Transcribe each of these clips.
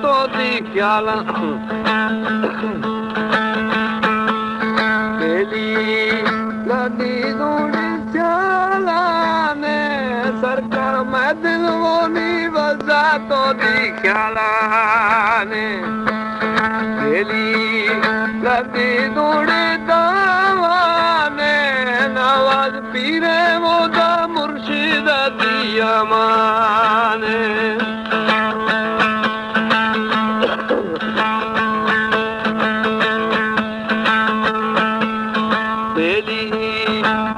तो दी ख्याल बेली लदी दूड़ी चालाने सरकार मैं दिल वो नहीं बजा तो दी ख्यालाने बेली लदी दूड़ी दावाने नवाज पीरे वो दा मुर्शिद दिया माने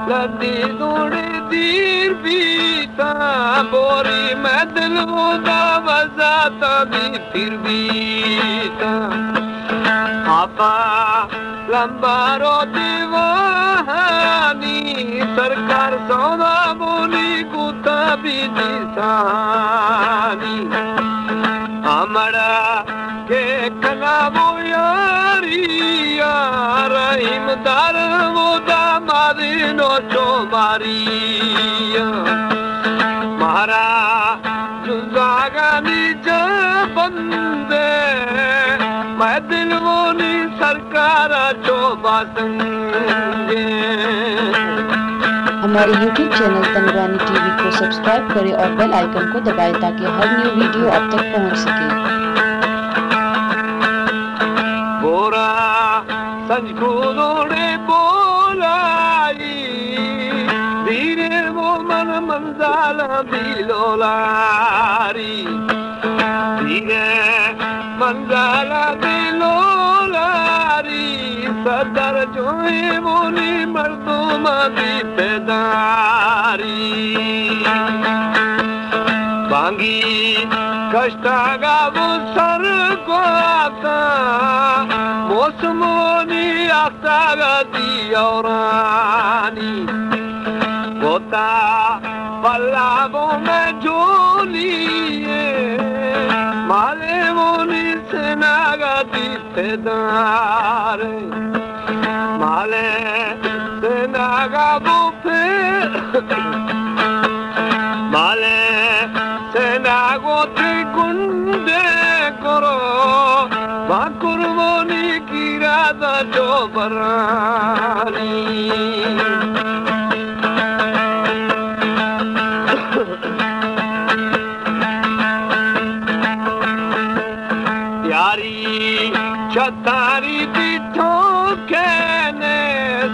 लदी दूड़ी दीर बीता बोरी मैं दिल होदा वजाता भी फिर बीता आपा लंबा रो दीवानी सरकार सौदा बोली गुता भी दिसानी हमारा के कना वो यारिया रहीम दार वो नो चो मारिया मारा जुजागा निज बंदे मैं दिल वो नी सरकार चो बासंगे। हमारे YouTube चैनल तंगवानी टीवी को सब्सक्राइब करें और बेल आइकन को दबाएं ताकि हर न्यू वीडियो आप तक पहुंच सके। बोरा संजू दोड़े मंजाल बिलोलारी धीरे मंजाल बिलोलारी सदर जोए बोली मर्दुम दीपेदारी बांगी कष्टागा वो सर को आता मौसमोनी आफ्तागा दियोरानी होता पल्लावों में झोलिए माले मोनी से नागा दीपेदार माले से नागा बुफे माले से नागो त्रिकुंडे करो बाकुर मोनी की राधा जो बरानी छतारी दिठो कहने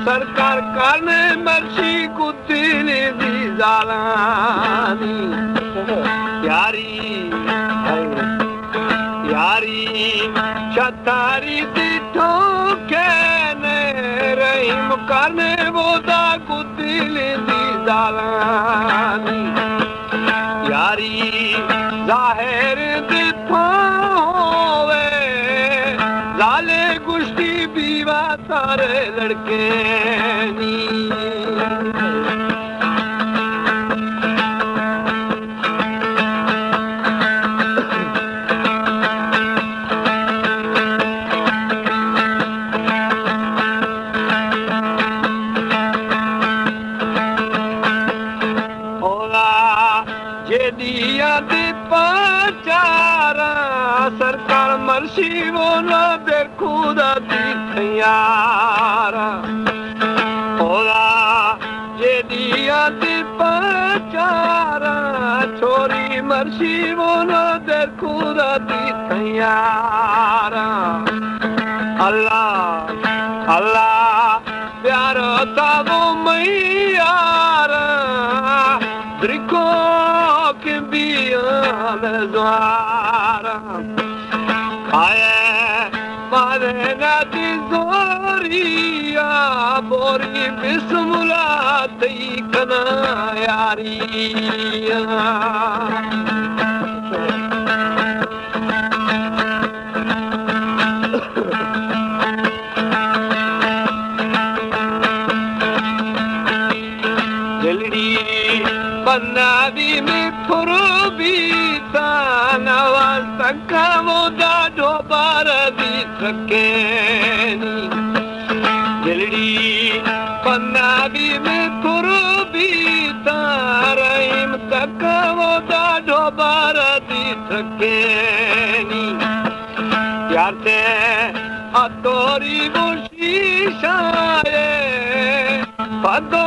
सरकार करने मर्शी कुतिली दी जालानी यारी यारी छतारी दिठो कहने रहीम करने बोदा कुतिली दी जालानी यारी जाहिर दिठो लाले गुष्टी बीवा तारे लड़के नी ओला जे दिया दे पाचारा सरकार मर्शी बोला दे खुदा दी तैयारा ओला ये दिया दी पाचारा छोरी मर्शी बोला दे खुदा दी तैयारा अल्लाह अल्लाह प्यारो ताबो मैयारा द्रिको के बियान द्वारा आए मारे नदी जोरिया बोरी बिस्मुला तई कना यारिया जलड़ी बनावी में फुरबी नवाज तक वो डाढो बार दी सकेनी जलड़ी बनावी में फुरबी रहीम तक वो डाढो बार दी सकेनी yarte atori bushishaye pado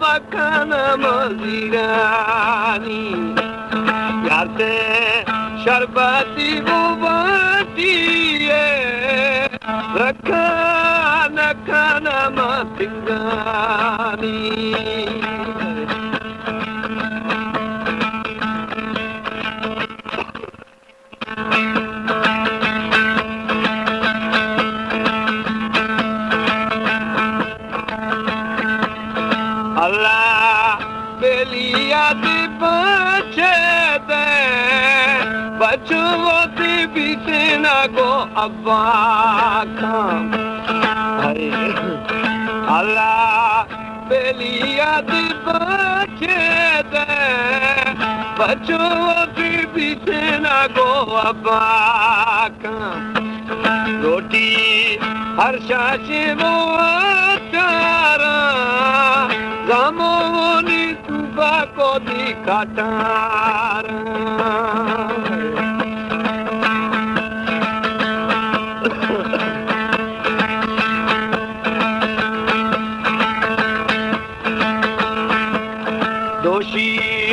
bakana mazirani yarte sharbati bubatiye rakana kana matingani Allah belia di bachete bachuo di bisina go abakam Allah belia di bachete bachuo di bisina go abakam roti harsha chimotara Zamoni tubako di katara Doshi